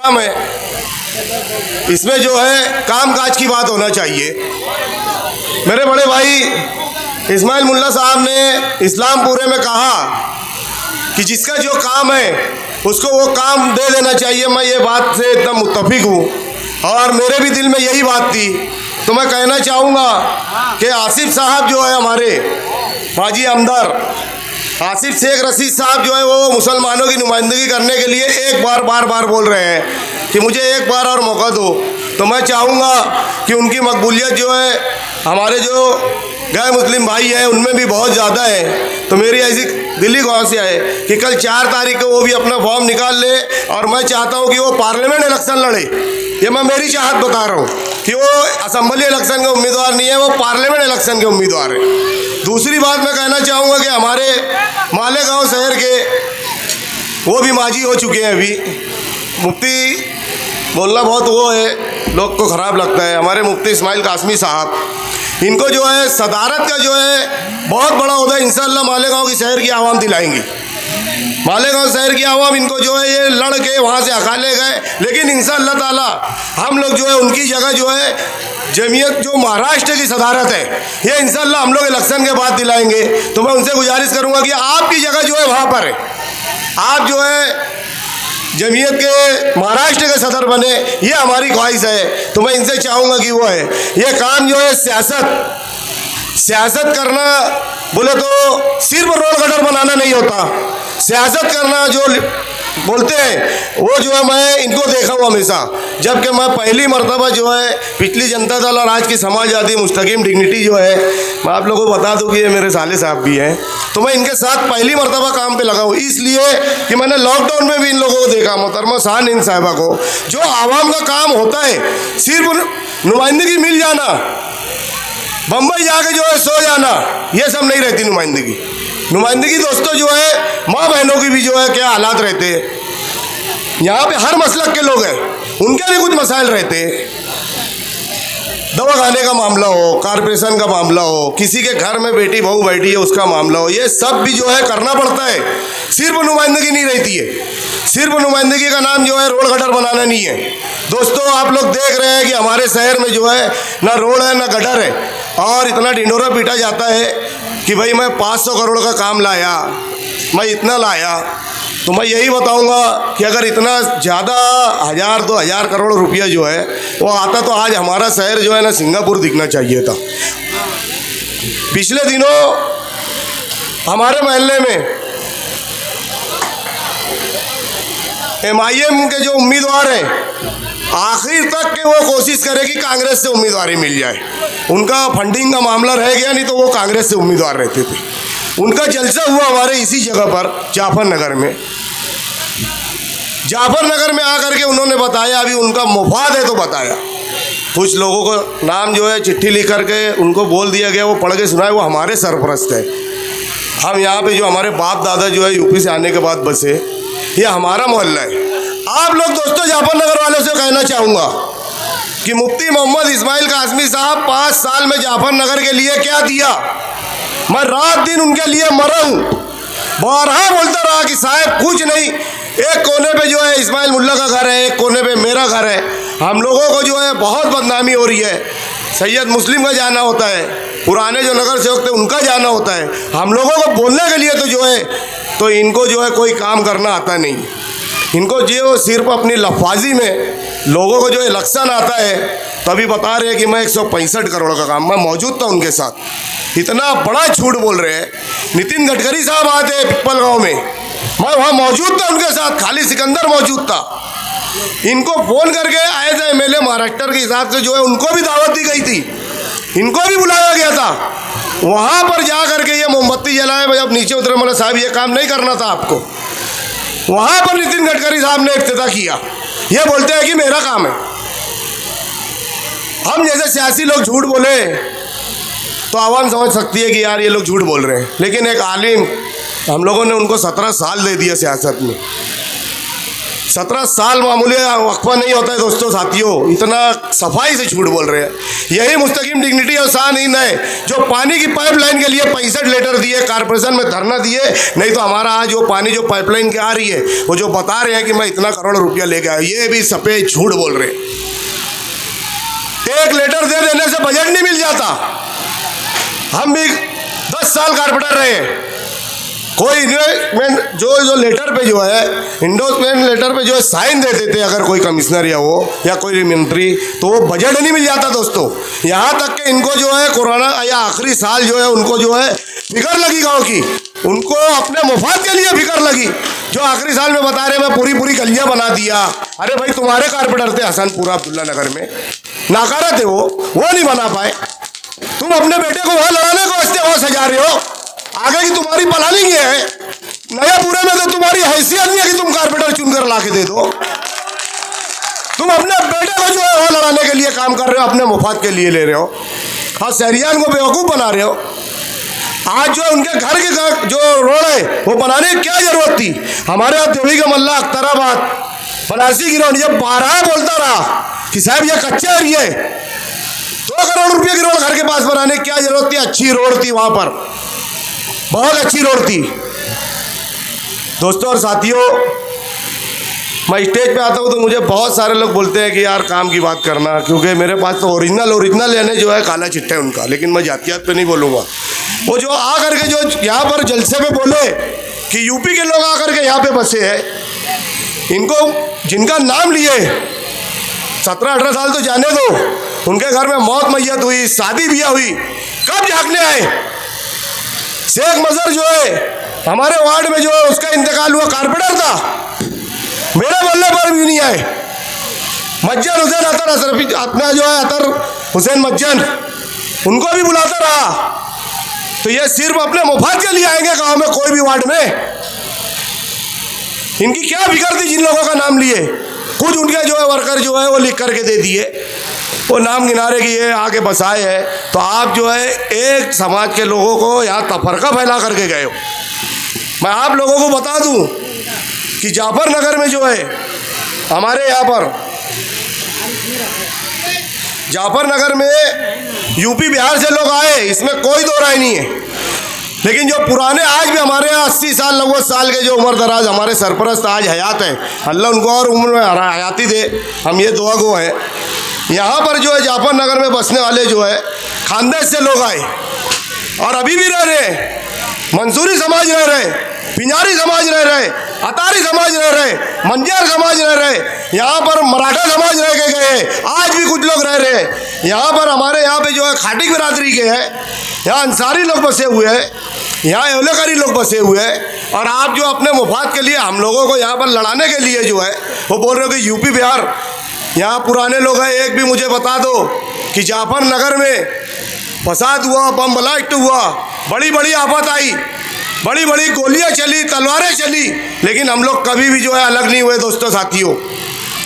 काम है, इसमें जो है कामकाज की बात होना चाहिए। मेरे बड़े भाई इस्माइल मुल्ला साहब ने इस्लामपुरे में कहा कि जिसका जो काम है उसको वो काम दे देना चाहिए। मैं ये बात से एकदम मुत्तफिक हूँ और मेरे भी दिल में यही बात थी। तो मैं कहना चाहूँगा कि आसिफ साहब जो है हमारे माजी आमदार आसिफ शेख रशीद साहब जो है वो मुसलमानों की नुमाइंदगी करने के लिए एक बार बोल रहे हैं कि मुझे एक बार और मौका दो। तो मैं चाहूँगा कि उनकी मकबूलियत जो है हमारे जो गैर मुस्लिम भाई हैं उनमें भी बहुत ज़्यादा है। तो मेरी ऐसी दिल्ली ख्वाहिश है कि कल 4 तारीख को वो भी अपना फॉर्म निकाल ले और मैं चाहता हूँ कि वो पार्लियामेंट इलेक्शन लड़े। ये मैं मेरी चाहत बता रहा हूँ कि वो असम्बली इलेक्शन के उम्मीदवार नहीं है, वो पार्लियामेंट इलेक्शन के उम्मीदवार है। दूसरी बात मैं कहना चाहूँगा कि हमारे मालेगांव शहर के वो भी माजी हो चुके हैं। अभी मुफ्ती बोलना बहुत वो है, लोग को ख़राब लगता है। हमारे मुफ्ती इस्माइल कासमी साहब, इनको जो है सदारत का जो है बहुत बड़ा ओहदा इंशाअल्लाह मालेगांव की शहर की आवाम दिलाएंगी। मालेगांव शहर की आवाम इनको जो है ये लड़ के वहाँ से हकाले गए, लेकिन इंशाअल्लाह ताला हम लोग जो है उनकी जगह जो है जमीयत जो महाराष्ट्र की सदारत है ये इंशाअल्लाह हम लोग इलेक्शन के बाद दिलाएंगे। तो मैं उनसे गुजारिश करूँगा कि आपकी जगह जो है वहाँ पर है, आप जो है जमीयत के महाराष्ट्र के सदर बने, ये हमारी ख्वाहिश है। तो मैं इनसे चाहूँगा कि वो है ये काम जो है सियासत करना बोले तो सिर्फ रोड गटर बनाना नहीं होता। सियासत करना जो बोलते हैं वो जो है मैं इनको देखा हूँ हमेशा। जबकि मैं पहली मर्तबा जो है पिछली जनता दल और आज की समाजवादी मुस्तकीम डिग्निटी जो है, मैं आप लोगों को बता दूँ कि ये मेरे साले साहब भी हैं। तो मैं इनके साथ पहली मर्तबा काम पे लगा हूँ, इसलिए कि मैंने लॉकडाउन में भी इन लोगों को देखा। मोहतरमा शान इन साहिबा को जो आवाम का काम होता है सिर्फ नुमाइंदगी मिल जाना, बम्बई जाके जो है सो जाना, ये सब नहीं रहती नुमाइंदगी। नुमाइंदगी दोस्तों जो है माँ बहनों की भी जो है क्या हालात रहते हैं। यहाँ पे हर मसलक के लोग हैं, उनके भी कुछ मसाइल रहते हैं। दवा खाने का मामला हो, कारपोरेशन का मामला हो, किसी के घर में बेटी बहू बैठी है उसका मामला हो, ये सब भी जो है करना पड़ता है। सिर्फ नुमाइंदगी नहीं रहती है, सिर्फ नुमाइंदगी का नाम जो है रोड गटर बनाना नहीं है। दोस्तों आप लोग देख रहे हैं कि हमारे शहर में जो है ना रोड है ना गटर है और इतना ढिंढोरा पीटा जाता है कि भाई मैं 500 करोड़ का काम लाया, मैं इतना लाया। तो मैं यही बताऊंगा कि अगर इतना ज़्यादा 1000-2000 करोड़ रुपया जो है वो आता तो आज हमारा शहर जो है ना सिंगापुर दिखना चाहिए था। पिछले दिनों हमारे मोहल्ले में MIM के जो उम्मीदवार हैं आखिर तक के वो कोशिश करे कि कांग्रेस से उम्मीदवारी मिल जाए। उनका फंडिंग का मामला रह गया, नहीं तो वो कांग्रेस से उम्मीदवार रहते थे। उनका जलसा हुआ हमारे इसी जगह पर जाफर नगर में। जाफर नगर में आकर के उन्होंने बताया, अभी उनका मुफाद है तो बताया, कुछ लोगों को नाम जो है चिट्ठी लिख करके उनको बोल दिया गया, वो पढ़ के सुनाए, वो हमारे सरपरस्त है। हम यहाँ पे जो हमारे बाप दादा जो है यूपी से आने के बाद बसे, ये हमारा मोहल्ला है। आप लोग दोस्तों जाफर नगर वालों से कहना चाहूँगा कि मुफ्ती मोहम्मद इस्माइल कासमी साहब 5 साल में जाफर नगर के लिए क्या दिया। मैं रात दिन उनके लिए मरा हूँ, बारहा बोलता रहा कि साहब कुछ नहीं, एक कोने पे जो है इस्माइल मुल्ला का घर है, एक कोने पे मेरा घर है। हम लोगों को जो है बहुत बदनामी हो रही है। सैयद मुस्लिम का जाना होता है, पुराने जो नगर सेवक थे उनका जाना होता है। हम लोगों को बोलने के लिए तो जो है तो इनको जो है कोई काम करना आता नहीं। इनको जो सिर्फ अपनी लफाजी में लोगों को जो इलेक्शन आता है तभी बता रहे हैं कि मैं 165 करोड़ का काम, मैं मौजूद था उनके साथ। इतना बड़ा झूठ बोल रहे हैं। नितिन गडकरी साहब आते हैं पिपल गाँव में, मैं वहाँ मौजूद था उनके साथ, खाली सिकंदर मौजूद था। इनको फ़ोन करके आए थे MLA महाराष्ट्र के हिसाब से जो है उनको भी दावत दी गई थी, इनको भी बुलाया गया था। वहाँ पर जा करके ये मोमबत्ती जलाए, भाई अब नीचे उतरे, बोले साहब ये काम नहीं करना था आपको। वहाँ पर नितिन गडकरी साहब ने इफ्तिताह किया। ये बोलते हैं कि मेरा काम है। हम जैसे सियासी लोग झूठ बोले तो आवाम समझ सकती है कि यार ये लोग झूठ बोल रहे हैं, लेकिन एक आलिम, हम लोगों ने उनको 17 साल दे दिया सियासत में। 17 साल मामूली वक्फा नहीं होता है दोस्तों साथियों, इतना सफाई से झूठ बोल रहे हैं। यही मुस्तकीम डिग्निटी और शान-इन है जो पानी की पाइपलाइन के लिए 65 लेटर दिए, कारपोरेशन में धरना दिए। नहीं तो हमारा आज वो पानी जो पाइपलाइन के आ रही है, वो जो बता रहे हैं कि मैं इतना करोड़ रुपया लेके आया, ये भी सफेद झूठ बोल रहे हैं। एक लेटर दे देने से बजट नहीं मिल जाता। हम भी 10 साल कारपोरेटर रहे, कोई इन्वेस्टमेंट जो लेटर पे जो है, इंडोर्समेंट लेटर पे जो है साइन दे देते अगर कोई कमिश्नर या वो या कोई मंत्री, तो वो बजट नहीं मिल जाता दोस्तों। यहाँ तक कि इनको जो है कोरोना या आखिरी साल जो है उनको जो है फिक्र लगी गाँव की, उनको अपने मुफाद के लिए फिक्र लगी। जो आखिरी साल में बता रहे मैं पूरी गलियाँ बना दिया। अरे भाई तुम्हारे कारपोरेटर थे हसनपुरा अब्दुल्ला नगर में, नाकारा थे वो नहीं बना पाए। तुम अपने बेटे को वहाँ लड़ाने को वास्ते वहाँ सजा रहे हो, आगे की तुम्हारी प्लानिंग ये है। नया पूरे में तो तुम्हारी हैसियत नहीं है कि तुम कारपेटर चुनकर ला के दे दो। तुम अपने बेटे को जो है वो लड़ाने के लिए काम कर रहे हो, अपने मुफाद के लिए ले रहे हो। हाँ, शहरियान को बेवकूफ़ बना रहे हो। आज जो उनके घर के जो रोड है वो बनाने की क्या जरूरत थी? हमारे यहाँ देवी का मल्ला, अख्तराबाद, बनारसी की रोड, ये 12 बोलता रहा कि साहब ये कच्चा एरिया है, 2 करोड़ रुपये की रोड घर के पास बनाने की क्या जरूरत थी? अच्छी रोड थी वहाँ पर, बहुत अच्छी रोड थी दोस्तों और साथियों। मैं स्टेज पे आता हूँ तो मुझे बहुत सारे लोग बोलते हैं कि यार काम की बात करना, क्योंकि मेरे पास तो ओरिजिनल यानी जो है काला चिट्टा है उनका, लेकिन मैं जातियात पे नहीं बोलूँगा। वो जो आ करके जो यहाँ पर जलसे में बोले कि यूपी के लोग आकर के यहाँ पे बसे हैं, इनको जिनका नाम लिए 17-18 साल तो जाने दो, उनके घर में मौत मैयत हुई, शादी ब्याह हुई, कब झाँकने आए? शेख मजहर जो है हमारे वार्ड में जो है उसका इंतकाल हुआ, कारपेटर था, मेरे मोहल्ले पर भी नहीं आए। मज्जन हुसैन अतर अशरफी अपना जो है अतर हुसैन मज्जन, उनको भी बुलाता रहा। तो ये सिर्फ अपने मुफाद के लिए आएंगे गांव में, कोई भी वार्ड में? इनकी क्या फिक्र थी जिन लोगों का नाम लिए? कुछ उनके जो है वर्कर जो है वो लिख करके दे दिए, वो नाम गिनारे की ये आके बसाए है। तो आप जो है एक समाज के लोगों को यहाँ तफरका फैला करके गए हो। मैं आप लोगों को बता दूं कि जाफर नगर में जो है हमारे यहाँ पर जाफर नगर में यूपी बिहार से लोग आए, इसमें कोई दो राय नहीं है। लेकिन जो पुराने आज भी हमारे यहाँ 80 साल 90 साल के जो उम्र दराज हमारे सरपरस्त आज हयात हैं, अल्लाह उनको और उम्र में हयाती दे, हम ये दुआ गो हैं। यहाँ पर जो है जाफर नगर में बसने वाले जो है खानदेश से लोग आए और अभी भी रह रहे, मंसूरी समाज रह रहे, पिंजारी समाज रह रहे, अतारी समाज रह रहे, मंजियार समाज रह रहे, यहाँ पर मराठा समाज रह के गए, आज भी कुछ लोग रह रहे हैं। यहाँ पर हमारे यहाँ पे जो है खाटिक बिरादरी के हैं, यहाँ अंसारी लोग बसे हुए हैं, यहाँ एवलेकारी लोग बसे हुए हैं। और आप जो अपने मुफाद के लिए हम लोगों को यहाँ पर लड़ाने के लिए जो है वो बोल रहे हो कि यूपी बिहार यहाँ पुराने लोग हैं। एक भी मुझे बता दो कि जाफर नगर में फसाद हुआ, बम ब्लास्ट हुआ, बड़ी बड़ी आफत आई, बड़ी बड़ी गोलियां चली, तलवारें चली, लेकिन हम लोग कभी भी जो है अलग नहीं हुए दोस्तों साथियों।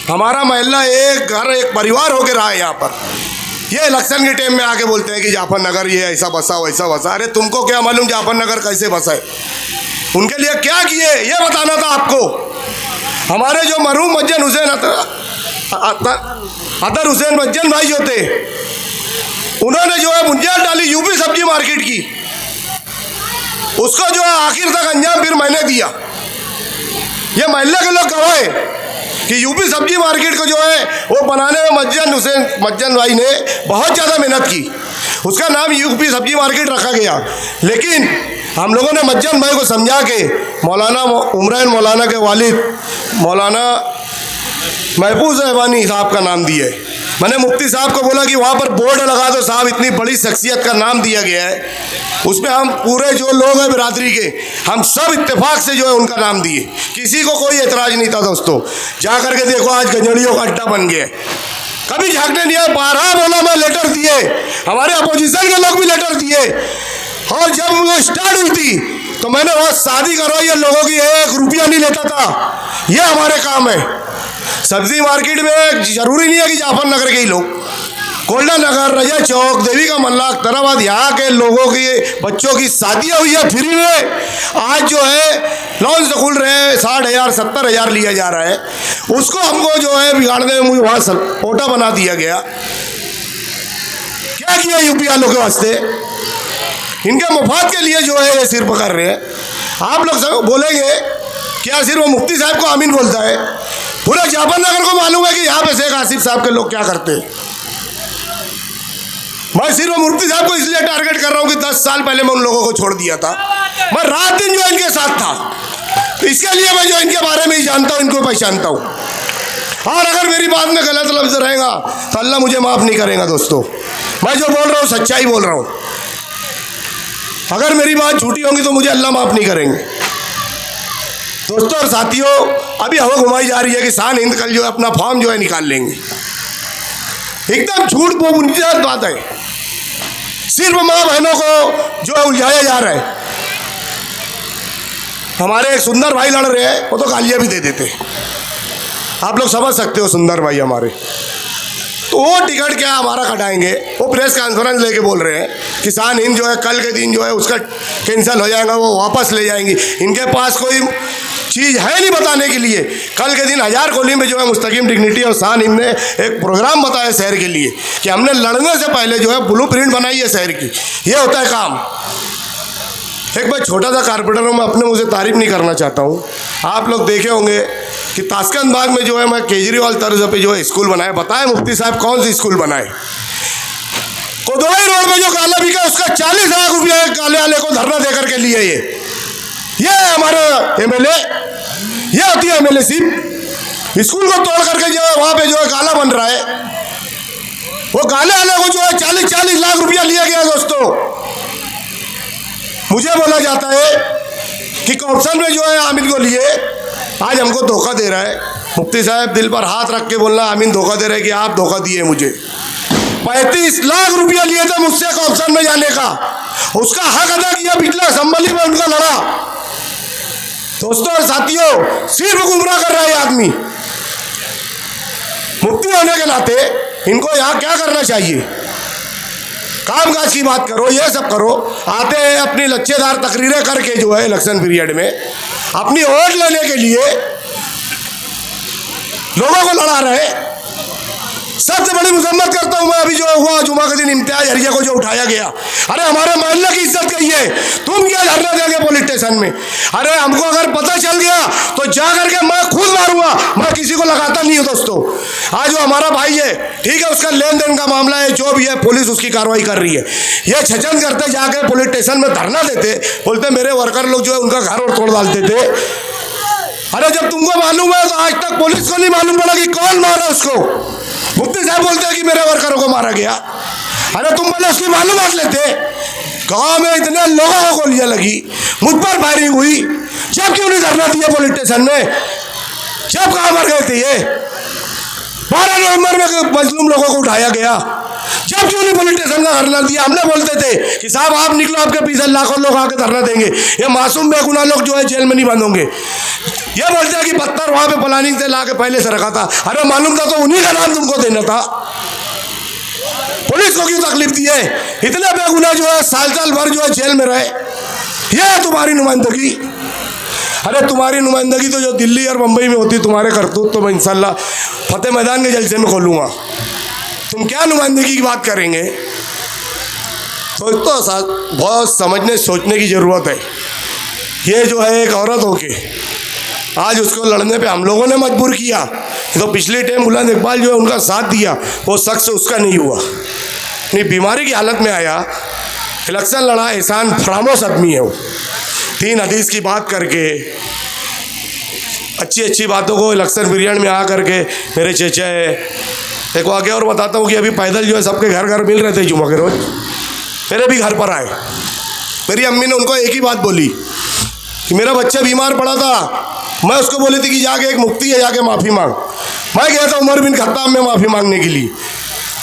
हमारा मोहल्ला एक घर एक परिवार होकर रहा है यहाँ पर। ये इलेक्शन के टाइम में आके बोलते हैं कि जाफर नगर ये ऐसा बसा वैसा बसा। अरे तुमको क्या मालूम जाफर नगर कैसे बसा है? उनके लिए क्या किए ये बताना था आपको। हमारे जो मरहूम मज्जन हुसैन अतर हुसैन मज्जन भाई जो थे, उन्होंने जो है बुनियाद डाली यूपी सब्जी मार्केट की, उसको जो है आखिर तक अंजाम फिर मैंने दिया। ये मोहल्ले के लोग गवाह हैं कि यूपी सब्जी मार्केट को जो है वो बनाने में मज्जन भाई ने बहुत ज़्यादा मेहनत की, उसका नाम यूपी सब्जी मार्केट रखा गया। लेकिन हम लोगों ने मज्जन भाई को समझा के मौलाना उमरान मौलाना के वालिद मौलाना महफूज रहमानी साहब का नाम दिया है। मैंने मुफ्ती साहब को बोला कि वहाँ पर बोर्ड लगा दो साहब, इतनी बड़ी शख्सियत का नाम दिया गया है, उसमें हम पूरे जो लोग हैं बिरादरी के, हम सब इत्तेफाक से जो है उनका नाम दिए, किसी को कोई एतराज़ नहीं था दोस्तों। जा करके देखो आज गंजड़ियों का अड्डा बन गया, कभी झाँकने नहीं आए। 12 बोला मैं लेटर दिए, हमारे अपोजिशन के लोग भी लेटर दिए, और जब वो स्टार्ट हुई थी तो मैंने वहाँ शादी करवाई है लोगों की, 1 रुपया नहीं लेता था। ये हमारे काम है। सब्जी मार्केट में जरूरी नहीं है कि जाफर नगर के ही लोग, कोल्डा नगर, रजा चौक, देवी का मल्ला, अख्तराबाद, यहाँ के लोगों की बच्चों की शादियाँ हुई है फ्री में। आज जो है लॉन्च खुल रहे हैं, 60,000 70,000 लिया जा रहा है। उसको हमको जो है बिगाड़ने में मुझे वहाँ ओटा बना दिया गया। क्या किया यूपी वालों के वास्ते? इनके मुफाद के लिए जो है ये सिर पकड़ रहे हैं। आप लोग सब बोलेंगे क्या सिर्फ वो मुफ्ती साहब को आमीन बोलता है? पूरे जाफर नगर को मालूम है कि यहाँ पे शेख आसिफ साहब के लोग क्या करते हैं। मैं सिर्फ मुफ्ती साहब को इसलिए टारगेट कर रहा हूँ कि 10 साल पहले मैं उन लोगों को छोड़ दिया था। मैं रात दिन जो इनके साथ था, तो इसके लिए मैं जो इनके बारे में ही जानता हूँ, इनको पहचानता हूँ। और अगर मेरी बात में गलत लफ्ज रहेगा तो अल्लाह मुझे माफ़ नहीं करेगा। दोस्तों, मैं जो बोल रहा हूँ सच्चाई बोल रहा हूँ। अगर मेरी बात झूठी होगी तो मुझे अल्लाह माफ़ नहीं करेंगे। दोस्तों और साथियों, अभी हवा घुमाई जा रही है कि शान हिंद कल जो है अपना फॉर्म जो है निकाल लेंगे। एकदम झूठ बुनियाद बात है। सिर्फ माँ बहनों को जो है उलझाया जा रहा है। हमारे एक सुंदर भाई लड़ रहे हैं, वो तो गालियाँ भी दे देते। आप लोग समझ सकते हो सुंदर भाई हमारे, तो वो टिकट क्या हमारा कटाएंगे। वो प्रेस कॉन्फ्रेंस लेके बोल रहे हैं किसान हिंद जो है कल के दिन जो है उसका कैंसिल हो जाएगा, वो वापस ले जाएंगी। इनके पास कोई चीज़ है नहीं बताने के लिए। कल के दिन हजार कोली में जो है मुस्तकीम डिग्निटी और शान हिंद ने एक प्रोग्राम बताया शहर के लिए कि हमने लड़ने से पहले जो है ब्लूप्रिंट बनाई है शहर की। ये होता है काम। एक बार छोटा सा कारपेंटर हूँ, मैं अपने मुझे तारीफ नहीं करना चाहता हूँ। आप लोग देखे होंगे कि ताशकंद बाग में जो है मैं केजरीवाल तर्ज पे जो है स्कूल बनाया। बताए मुफ्ती साहब कौन सी स्कूल बनाए? कोदवाई रोड में जो काला बिका उसका 40 लाख रुपया काले वाले को धरना देकर के लिए। ये हमारे एमएलए, ये होती है एमएलए सिर्फ। स्कूल को तोड़ करके जो है वहाँ पे जो है काला बन रहा है। वो काले वाले को जो है 40 लाख रुपया लिया गया। दोस्तों, मुझे बोला जाता है कि करप्शन में जो है आमीन को लिए, आज हमको धोखा दे रहा है। मुफ्ती साहब दिल पर हाथ रख के बोलना, आमीन धोखा दे रहे हैं कि आप धोखा दिए मुझे। 35 लाख रुपया लिए थे मुझसे करप्शन में जाने का, उसका हक अदा किया। पिछला असेंबली में उनका लड़ा। दोस्तों और साथियों, सिर्फ गुमराह कर रहा है आदमी। मुफ्ती होने के नाते इनको यहाँ क्या करना चाहिए? काम काज की बात करो, ये सब करो। आते हैं अपनी लच्छेदार तकरीरें करके जो है इलेक्शन पीरियड में अपनी वोट लेने के लिए लोगों को लड़ा रहे। सबसे बड़ी मुजम्मत करता हूं मैं अभी जो हुआ जुमा के दिन इम्तियाज हरिया को जो उठाया गया। अरे हमारे मोहल्ले की इज्जत कही है, तुम क्या धरना देंगे पुलिस स्टेशन में? अरे हमको अगर पता चल गया तो जा करके मैं खुद मारूंगा, मैं किसी को लगाता नहीं हूँ। दोस्तों, आज जो हमारा भाई है, ठीक है, उसका लेन देन का मामला है, जो भी है पुलिस उसकी कार्रवाई कर रही है। ये छचन करते जाकर पुलिस स्टेशन में धरना देते, बोलते मेरे वर्कर लोग जो है उनका घर और तोड़ डालते थे। अरे जब तुमको मालूम है तो आज तक पुलिस को नहीं मालूम पड़ा कि कौन मारा उसको। मुफ्ती साहब बोलते हैं कि मेरे वर्करों को मारा गया। अरे तुम पहले उसकी मालूमात लेते। गाँव में इतने लोगों को गोलियां लगी, मुझ पर फायरिंग हुई, जब क्यों नहीं धरना दिया पुलिस स्टेशन में? जब कहाँ मर गए थे ये? 12 नवंबर में मजलूम लोगों को उठाया गया, जब क्यों नहीं पुलिस स्टेशन का धरना दिया? हमने बोलते थे कि साहब आप निकलो, आपके पीछे लाखों लोग आके धरना देंगे, ये मासूम बेगुनाह लोग जो है जेल में नहीं बंद होंगे। ये बोलते हैं कि पत्थर वहां पे प्लानिंग से ला के पहले से रखा था। अरे मालूम था तो उन्हीं का नाम तुमको देना था। पुलिस को क्यों तकलीफ दी है? इतने बेगुनाह जो है साल भर जो है जेल में रहे। ये है तुम्हारी नुमाइंदगी। अरे तुम्हारी नुमाइंदगी तो जो दिल्ली और मुंबई में होती, तुम्हारे करतूत तो मैं इंशाल्लाह फतेह मैदान के जलसे में खोलूँगा। तुम क्या नुमाइंदगी की बात करेंगे? तो साथ बहुत समझने सोचने की ज़रूरत है। ये जो है एक औरत होके आज उसको लड़ने पे हम लोगों ने मजबूर किया। तो पिछले टाइम बुलंद इकबाल जो है उनका साथ दिया, वो शख्स उसका नहीं हुआ, अपनी बीमारी की हालत में आया, इलेक्शन लड़ा। एहसान फरामोश आदमी है वो। 3 हदीस की बात करके, अच्छी बातों को इलेक्शन पीरियड में आ करके मेरे चेचा है। एक वाक़या और बताता हूँ कि अभी पैदल जो है सबके घर घर मिल रहे थे जुमा के रोज, मेरे भी घर पर आए। मेरी अम्मी ने उनको एक ही बात बोली कि मेरा बच्चा बीमार पड़ा था। मैं उसको बोली थी कि जाके एक मुफ्ती है, जाके माफ़ी मांग। मैं गया था उमर बिन खत्ताब में माफ़ी मांगने के लिए,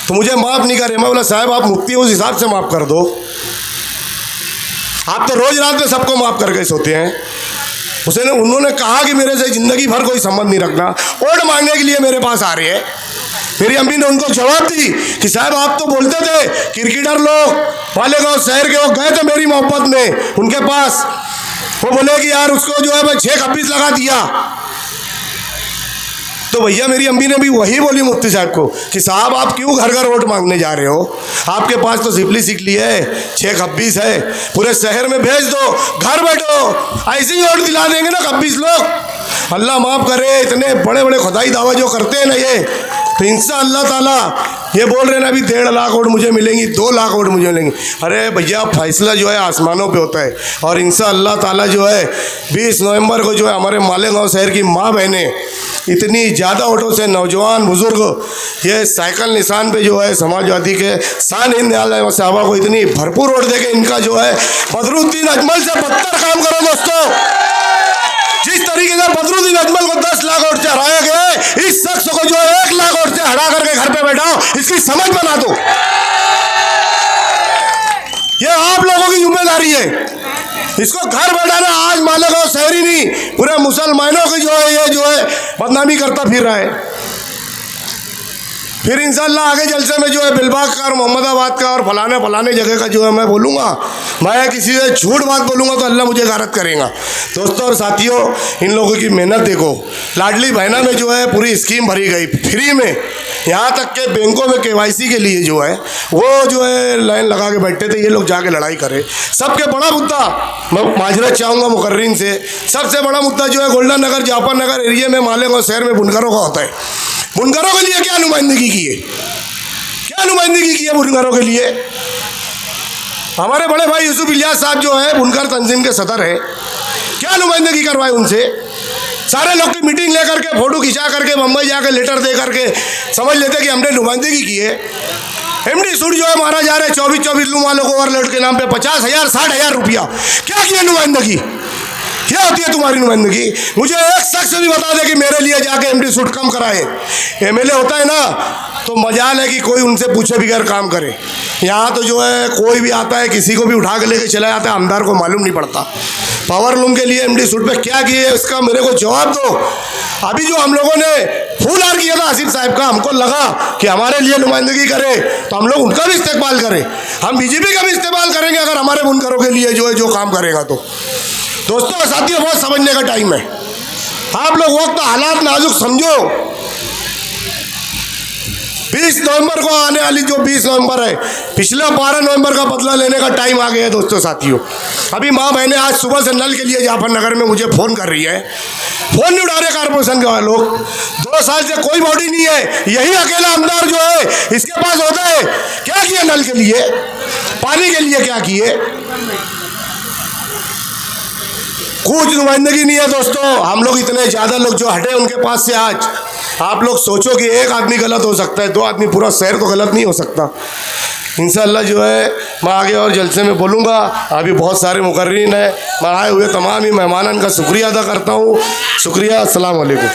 तो मुझे माफ़ नहीं करे। मैं बोला साहब आप मुफ्ती उस हिसाब से माफ़ कर दो, आप तो रोज़ रात में सबको माफ़ करके सोते हैं। उन्होंने कहा कि मेरे से ज़िंदगी भर कोई संबंध नहीं रखना, वोट मांगने के लिए मेरे पास आ रहे हैं। मेरी अम्मी ने उनको जवाब दी कि साहब आप तो बोलते थे क्रिकेटर लोग मालेगांव शहर के, वो गए थे मेरी मोहब्बत में उनके पास, वो बोले कि यार उसको जो है मैं 6 लगा दिया। तो भैया मेरी अम्मी ने भी वही बोली मुफ्ती साहब को कि साहब आप क्यों घर घर वोट मांगने जा रहे हो, आपके पास तो सिपली सिकली है, 6 है, पूरे शहर में भेज दो, घर बैठो, ऐसे ही वोट दिला देंगे ना 26 लोग। अल्लाह माफ़ करे, इतने बड़े बड़े खुदाई दावा जो करते हैं ना ये, तो इंशाअल्लाह ताला ये बोल रहे ना अभी 1.5 लाख वोट मुझे मिलेंगी, 2 लाख वोट मुझे मिलेंगी। अरे भैया फैसला जो है आसमानों पे होता है, और इंशाअल्लाह ताला जो है 20 नवंबर को जो है हमारे मालेगांव शहर की माँ बहनें इतनी ज़्यादा वोटों से, नौजवान बुजुर्ग, ये साइकिल निशान पे जो है समाजवादी के शान हिंद साहबा को इतनी भरपूर वोट देके इनका जो है बदरुद्दीन अजमल से बदतर काम करो दोस्तों। जिस तरीके से बदरुद्दीन अजमल को 10 लाख वोट से हराया गया, इस शख्स को जो 1 लाख वोट से हरा करके घर पे बैठाओ, इसकी समझ बना दो। ये आप लोगों की जिम्मेदारी है, इसको घर बैठाना। आज मालेगांव शहरी नहीं, पूरे मुसलमानों की जो है ये जो है बदनामी करता फिर रहा है। फिर इंशाअल्लाह आगे जलसे में जो है बिलबाग का और मोहम्मदाबाद का और फलाने जगह का जो है मैं बोलूँगा, मैं किसी से झूठ बात बोलूँगा तो अल्लाह मुझे गारत करेगा। दोस्तों और साथियों, इन लोगों की मेहनत देखो, लाडली बहना में जो है पूरी स्कीम भरी गई फ्री में, यहाँ तक के बैंकों में KYC के लिए जो है वो जो है लाइन लगा के बैठते थे, ये लोग जाके लड़ाई करे। सबके बड़ा मुद्दा मैं माजरत चाहूँगा मुकर्रीन से, सबसे बड़ा मुद्दा जो है गोल्डन नगर जाफर नगर एरिया में मालेगांव शहर में बुनकरों का होता है। बुनकरों के लिए क्या नुमाइंदगी की है, क्या नुमाइंदगी की है बुनकरों के लिए? हमारे बड़े भाई यूसुफ इलियास साहब जो है बुनकर तंजीम के सदर है, क्या नुमाइंदगी करवाए उनसे? सारे लोग की मीटिंग लेकर के फोटो खिंचा करके मुंबई जाकर लेटर दे करके समझ लेते कि हमने नुमाइंदगी की है। MD सूट जो है मारा जा रहा है 24 लूम वालों को ओवरलोड के नाम पे 50,000 60,000 रुपया, क्या किया नुमाइंदगी? क्या होती है तुम्हारी नुमाइंदगी? मुझे एक शख्स भी बता दे कि मेरे लिए जाके MD सूट कम कराए। MLA होता है ना तो मजाल है कि कोई उनसे पूछे बगैर काम करे। यहाँ तो जो है कोई भी आता है किसी को भी उठा के लेके चला जाता है, आमदार को मालूम नहीं पड़ता। पावर लूम के लिए MD सूट पे क्या किए इसका मेरे को जवाब दो। अभी जो हम लोगों ने फूल हार किया था आसिफ साहब का, हमको लगा कि हमारे लिए नुमाइंदगी करे तो हम लोग उनका भी इस्तेमाल करें, हम BJP का भी इस्तेमाल करेंगे अगर हमारे बुनकरों के लिए जो है जो काम करेगा तो। दोस्तों और साथियों, बहुत समझने का टाइम है। आप लोग वक्त हालात नाजुक समझो। 20 नवंबर को आने वाली जो 20 नवंबर है, पिछला 12 नवंबर का बदला लेने का टाइम आ गया है दोस्तों साथियों। अभी माँ बहनें आज सुबह से नल के लिए जाफर नगर में मुझे फ़ोन कर रही है, फ़ोन नहीं उठा रहे कारपोरेशन के लोग। 2 साल से कोई बॉडी नहीं है, यही अकेला आमदार जो है इसके पास होता है। क्या किया नल के लिए, पानी के लिए क्या किए? कुछ नुमाइंदगी नहीं है दोस्तों। हम लोग इतने ज़्यादा लोग जो हटे उनके पास से, आज आप लोग सोचो कि एक आदमी गलत हो सकता है, 2 आदमी, पूरा शहर तो गलत नहीं हो सकता। इंशाअल्लाह जो है मैं आगे और जलसे में बोलूँगा। अभी बहुत सारे मुकर्रीन हैं, मैं आए हुए तमाम ही मेहमानन का शुक्रिया अदा करता हूँ। शुक्रिया, अस्सलाम वालेकुम।